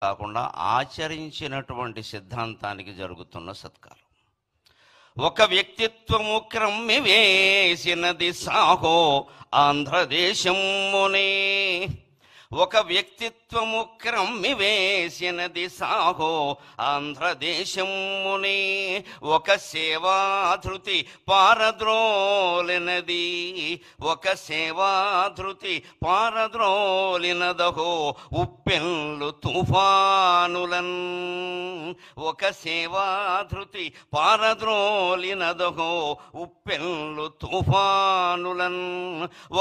కాకుండా ఆచరించినటువంటి సిద్ధాంతానికి జరుగుతున్న సత్కారం. ఒక వ్యక్తిత్వము క్రమ్మి వేసినది సాహో ఆంధ్రదేశమునే. ఒక వ్యక్తిత్వము క్రమ్మి వేసినది సాహో ఆంధ్రదేశమునే. ఒక సేవాధృతి పారద్రోలినది. ఒక సేవాధృతి పారద్రోలినదహో ఉప్పెన్లు తుఫానులన్. ఒక సేవాధృతి పారద్రోలినదహో ఉప్పెన్లు తుఫానులన్.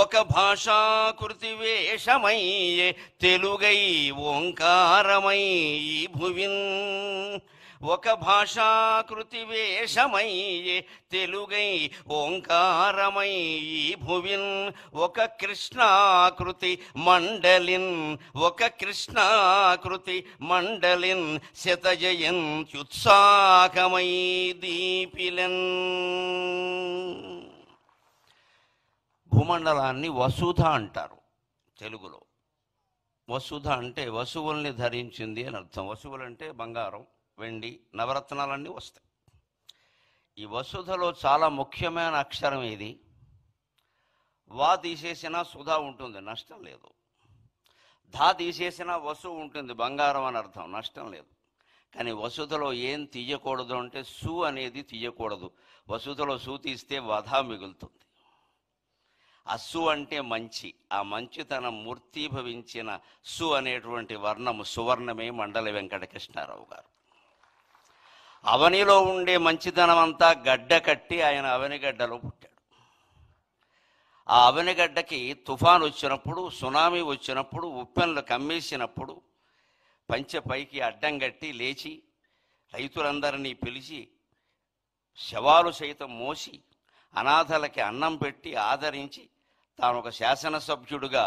ఒక భాషాకృతి వేషమయ్యే తెలుగై ఓంకారమై ఈ భువిన్. ఒక భాషాకృతి వేషమయ్యే తెలుగై ఓంకారమై ఈ భువిన్. ఒక కృష్ణాకృతి మండలిన్. ఒక కృష్ణాకృతి మండలిన్ శతజయంత్యుత్సాహమై దీపిలన్. భూమండలాన్ని వసుధ అంటారు తెలుగులో. వసుధ అంటే వసువుల్ని ధరించింది అని అర్థం. వసువులు అంటే బంగారం, వెండి, నవరత్నాలన్నీ వస్తాయి. ఈ వసుధలో చాలా ముఖ్యమైన అక్షరం ఇది. వా తీసేసినా సుధా ఉంటుంది, నష్టం లేదు. ధా తీసేసినా వసు ఉంటుంది, బంగారం అని అర్థం, నష్టం లేదు. కానీ వసుధలో ఏం తీయకూడదు అంటే సు అనేది తీయకూడదు. వసుధలో సు తీస్తే వధ మిగులుతుంది. అస్సు అంటే మంచి. ఆ మంచితనం మూర్తీభవించిన సు అనేటువంటి వర్ణము సువర్ణమే మండల వెంకటకృష్ణారావు గారు. అవనిలో ఉండే మంచితనం అంతా గడ్డ కట్టి ఆయన అవనిగడ్డలో పుట్టాడు. ఆ అవనిగడ్డకి తుఫాను వచ్చినప్పుడు, సునామీ వచ్చినప్పుడు, ఉప్పెన్లు కమ్మేసినప్పుడు పంచె పైకి అడ్డం కట్టి లేచి రైతులందరినీ పిలిచి శవాలు సైతం మోసి అనాథలకి అన్నం పెట్టి ఆదరించి తాను ఒక శాసనసభ్యుడుగా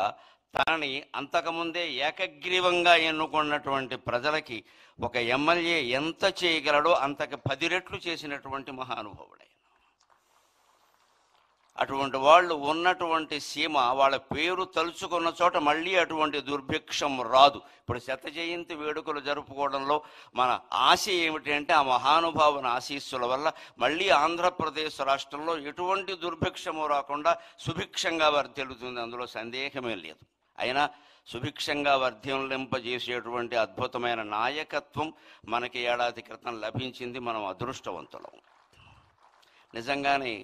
తనని అంతకుముందే ఏకగ్రీవంగా ఎన్నుకున్నటువంటి ప్రజలకి ఒక ఎమ్మెల్యే ఎంత చేయగలడో అంతకు 10 రెట్లు చేసినటువంటి మహానుభావుడు. అటువంటి వాళ్ళు ఉన్నటువంటి సీమ, వాళ్ళ పేరు తలుచుకున్న చోట మళ్ళీ అటువంటి దుర్భిక్షం రాదు. ఇప్పుడు శత జయంతి వేడుకలు జరుపుకోవడంలో మన ఆశ ఏమిటి అంటే ఆ మహానుభావుని ఆశీస్సుల వల్ల మళ్ళీ ఆంధ్రప్రదేశ్ రాష్ట్రంలో ఎటువంటి దుర్భిక్షము రాకుండా సుభిక్షంగా వర్ధిల్లుతుంది, అందులో సందేహమే లేదు. అయినా సుభిక్షంగా వర్ధిల్లింపజేసేటువంటి అద్భుతమైన నాయకత్వం మనకి ఏడాది క్రితం లభించింది. మనం అదృష్టవంతులం. నిజంగానే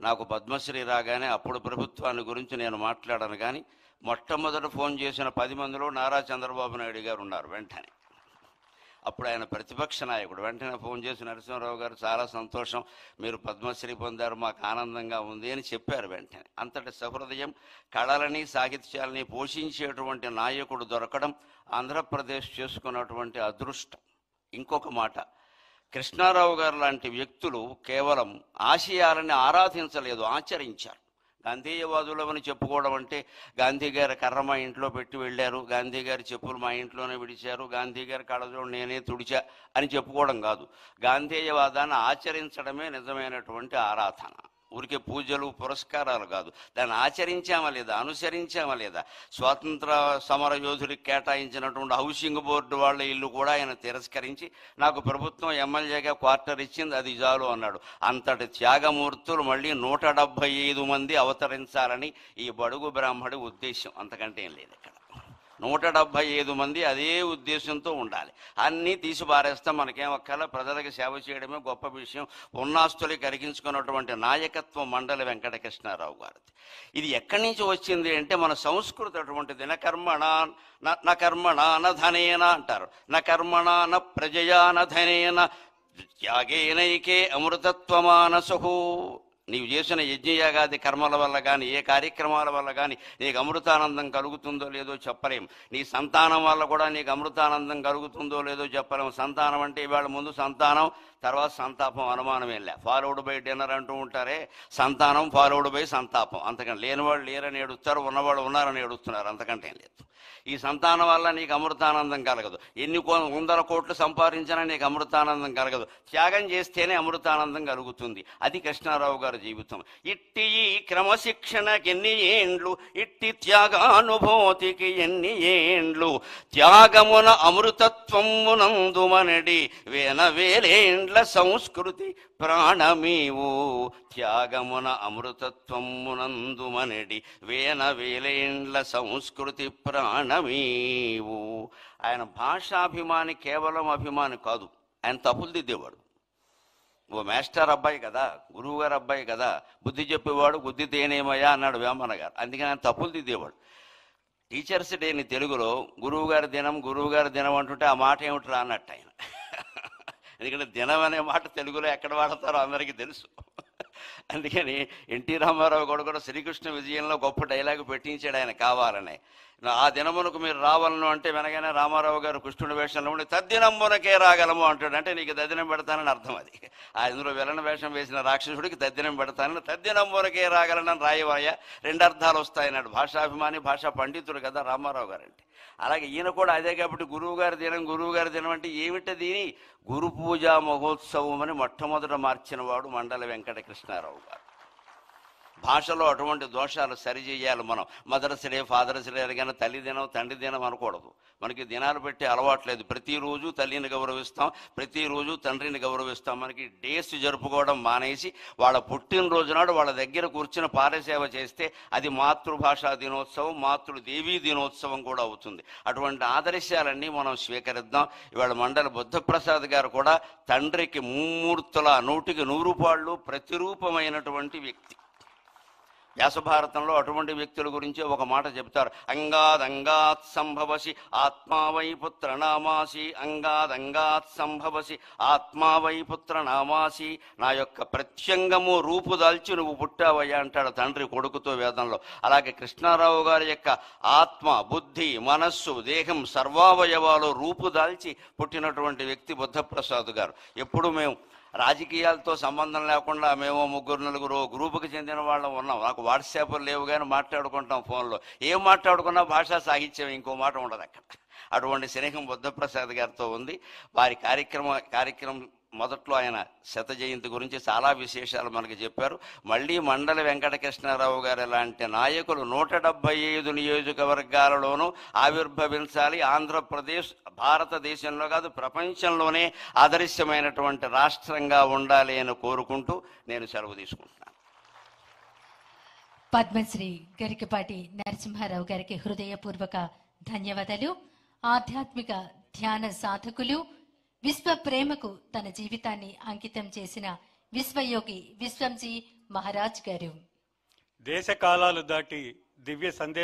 నాకు పద్మశ్రీ రాగానే అప్పుడు ప్రభుత్వాన్ని గురించి నేను మాట్లాడాను. కానీ మొట్టమొదట ఫోన్ చేసిన 10 మందిలో నారా చంద్రబాబు నాయుడు గారు ఉన్నారు. వెంటనే అప్పుడు ఆయన ప్రతిపక్ష నాయకుడు. వెంటనే ఫోన్ చేసి నరసింహారావు గారు చాలా సంతోషం, మీరు పద్మశ్రీ పొందారు, మాకు ఆనందంగా ఉంది అని చెప్పారు. వెంటనే అంతటి సహృదయం, కళలని సాహిత్యాలని పోషించేటువంటి నాయకుడు దొరకడం ఆంధ్రప్రదేశ్ చేసుకున్నటువంటి అదృష్టం. ఇంకొక మాట, కృష్ణారావు గారు లాంటి వ్యక్తులు కేవలం ఆశయాలని ఆరాధించలేదు, ఆచరించారు. గాంధీయవాదులమని చెప్పుకోవడం అంటే గాంధీ గారి కర్ర మా ఇంట్లో పెట్టి వెళ్ళారు, గాంధీ గారి చెప్పులు మా ఇంట్లోనే విడిచారు, గాంధీ గారి కళ్ళజోడు నేనే తుడిచా అని చెప్పుకోవడం కాదు. గాంధేయవాదాన్ని ఆచరించడమే నిజమైనటువంటి ఆరాధన. ఊరికే పూజలు పురస్కారాలు కాదు. దాన్ని ఆచరించామా లేదా, అనుసరించామా లేదా. స్వాతంత్ర సమర యోధుడికి కేటాయించినటువంటి హౌసింగ్ బోర్డు వాళ్ళ ఇల్లు కూడా ఆయన తిరస్కరించి నాకు ప్రభుత్వం ఎమ్మెల్యేగా క్వార్టర్ ఇచ్చింది, అది చాలు అన్నాడు. అంతటి త్యాగమూర్తులు మళ్ళీ 175 మంది అవతరించాలని ఈ బడుగు బ్రాహ్మడి ఉద్దేశం, అంతకంటే ఏం లేదు. ఇక్కడ 175 మంది అదే ఉద్దేశంతో ఉండాలి. అన్నీ తీసి పారేస్తాం, మనకేం ఒక్కల ప్రజలకు సేవ చేయడమే గొప్ప విషయం. ఉన్నాస్తులు కరిగించుకున్నటువంటి నాయకత్వం మండల వెంకటకృష్ణారావు గారిది. ఇది ఎక్కడి నుంచి వచ్చింది అంటే మన సంస్కృతి అటువంటిది. న కర్మణ న ధనేన అంటారు. న కర్మణ న ప్రజయా న ధనేన త్యాగేనైకే అమృతత్వమానసు. నీవు చేసిన యజ్ఞయాగాది కర్మల వల్ల కానీ, ఏ కార్యక్రమాల వల్ల కానీ నీకు అమృతానందం కలుగుతుందో లేదో చెప్పలేం. నీ సంతానం వల్ల కూడా నీకు అమృతానందం కలుగుతుందో లేదో చెప్పలేం. సంతానం అంటే ఇవాళ ముందు సంతానం, తర్వాత సంతాపం, అనుమానమేం లే. ఫాలోడ్ బై డిన్నర్ అంటూ ఉంటారే, సంతానం ఫాలోడ్ బై సంతాపం. అంతకంటే లేనివాళ్ళు లేరని ఏడుస్తారు, ఉన్నవాళ్ళు ఉన్నారని ఏడుస్తున్నారు, అంతకంటే ఏం లేదు. ఈ సంతానం వల్ల నీకు అమృతానందం కలగదు. ఎన్ని 100 కోట్లు సంపాదించినా నీకు అమృతానందం కలగదు. త్యాగం చేస్తేనే అమృతానందం కలుగుతుంది. అది కృష్ణారావు గారు జీవితం. ఇట్టి ఈ క్రమశిక్షణకెన్ని ఏండ్లు, ఇట్టి త్యాగానుభూతికి ఎన్ని ఏండ్లు, త్యాగమున అమృతత్వమునందుమనడి వేలేండ్ల సంస్కృతి ప్రాణమీవు, త్యాగమున అమృతత్వమునందుమనడి వేలేండ్ల సంస్కృతి ప్రాణమీవు. ఆయన భాషాభిమాని, కేవలం అభిమాని కాదు, ఆయన తప్పులు దిద్దేవాడు. ఓ మాస్టర్ అబ్బాయి కదా, గురువు గారు అబ్బాయి కదా, బుద్ధి చెప్పేవాడు, బుద్ధి తేనేమయ్యా అన్నాడు వేమన్న గారు. అందుకని ఆయన తప్పులు దిద్దేవాడు. టీచర్స్ డేని తెలుగులో గురువు గారి దినం అంటుంటే ఆ మాట ఏమిట్రా అన్నట్టు ఆయన. ఎందుకంటే దినం అనే మాట తెలుగులో ఎక్కడ వాడతారో అందరికీ తెలుసు. అందుకని ఎన్టీ రామారావు కూడా శ్రీకృష్ణ విజయంలో గొప్ప డైలాగు పెట్టించాడు ఆయన కావాలని. ఆ దినమునకు మీరు రావాలను అంటే వెనగానే రామారావు గారు కృష్ణుడి వేషంలో ఉండి తద్దినమునకే రాగలము అంటాడు. అంటే నీకు తద్దినం పెడతానని అర్థం. అది అందులో విలన వేషం వేసిన రాక్షసుడికి తద్దినం పెడతానని, తద్దినమునకే రాగలనని రాయవాయ, రెండు అర్థాలు వస్తాయన్నాడు. భాషాభిమాని, భాషా పండితుడు కదా రామారావు గారు అంటే. అలాగే ఈయన కూడా అదే కాబట్టి గురువు గారి దినం అంటే ఏమిటది? గురు పూజా మహోత్సవం అని మొట్టమొదట మార్చిన వాడు మండల వెంకట కృష్ణారావు గారు. భాషలో అటువంటి దోషాలు సరిచేయాలి మనం. మదర్స్ డే, ఫాదర్స్ డే కానీ తల్లి దినం, తండ్రి దినం అనకూడదు. మనకి దినాలు పెట్టి అలవాట్లేదు. ప్రతిరోజు తల్లిని గౌరవిస్తాం, ప్రతిరోజు తండ్రిని గౌరవిస్తాం. మనకి డేస్ జరుపుకోవడం మానేసి వాళ్ళ పుట్టినరోజు నాడు వాళ్ళ దగ్గర కూర్చుని పారసేవ చేస్తే అది మాతృభాషా దినోత్సవం, మాతృదేవీ దినోత్సవం కూడా అవుతుంది. అటువంటి ఆదర్శాలన్నీ మనం స్వీకరిద్దాం. ఇవాళ మండల బుద్ధప్రసాద్ గారు కూడా తండ్రికి ముమ్మూర్తుల 100కి 100 పాళ్ళు ప్రతిరూపమైనటువంటి వ్యక్తి. వ్యాసభారతంలో అటువంటి వ్యక్తుల గురించి ఒక మాట చెప్తారు. అంగాద్ సంభవసి ఆత్మావై పుత్ర నామాసి, అంగాద్ సంభవసి ఆత్మావై పుత్ర నామాసి. నా యొక్క ప్రత్యంగము రూపు దాల్చి నువ్వు పుట్టావయ్యా అంటాడు తండ్రి కొడుకుతో వేదంలో. అలాగే కృష్ణారావు గారి యొక్క ఆత్మ, బుద్ధి, మనస్సు, దేహం సర్వావయవాలు రూపు దాల్చి పుట్టినటువంటి వ్యక్తి బుద్ధప్రసాద్ గారు. ఎప్పుడు మేము రాజకీయాలతో సంబంధం లేకుండా మేము 3-4 గ్రూపుకి చెందిన వాళ్ళం ఉన్నాం. నాకు వాట్సాప్లు లేవు కానీ మాట్లాడుకుంటాం ఫోన్లో. ఏం మాట్లాడుకున్నా భాషా సాహిత్యం, ఇంకో మాట ఉండదు అక్కడ. అటువంటి స్నేహం బుద్ధప్రసాద్ గారితో ఉంది. వారి కార్యక్రమం మొదట్లో ఆయన శత జయంతి గురించి చాలా విశేషాలు మనకి చెప్పారు. మళ్ళీ మండల వెంకటకృష్ణారావు గారు లాంటి నాయకులు 175 నియోజకవర్గాలలోనూ ఆవిర్భవించాలి. ఆంధ్రప్రదేశ్ భారతదేశంలో కాదు ప్రపంచంలోనే ఆదర్శమైనటువంటి రాష్ట్రంగా ఉండాలి అని కోరుకుంటూ నేను సెలవు తీసుకుంటున్నాను. పద్మశ్రీ గరికపాటి నరసింహారావు గారికి హృదయపూర్వక ధన్యవాదాలు. ఆధ్యాత్మిక ధ్యాన సాధకులు, విశ్వ ప్రేమకు తన జీవితాన్ని అంకితం చేసిన విశ్వయోగి విశ్వంజీ మహారాజ్ గారు. దేశ కాలాలు దాటి దివ్య సందేశం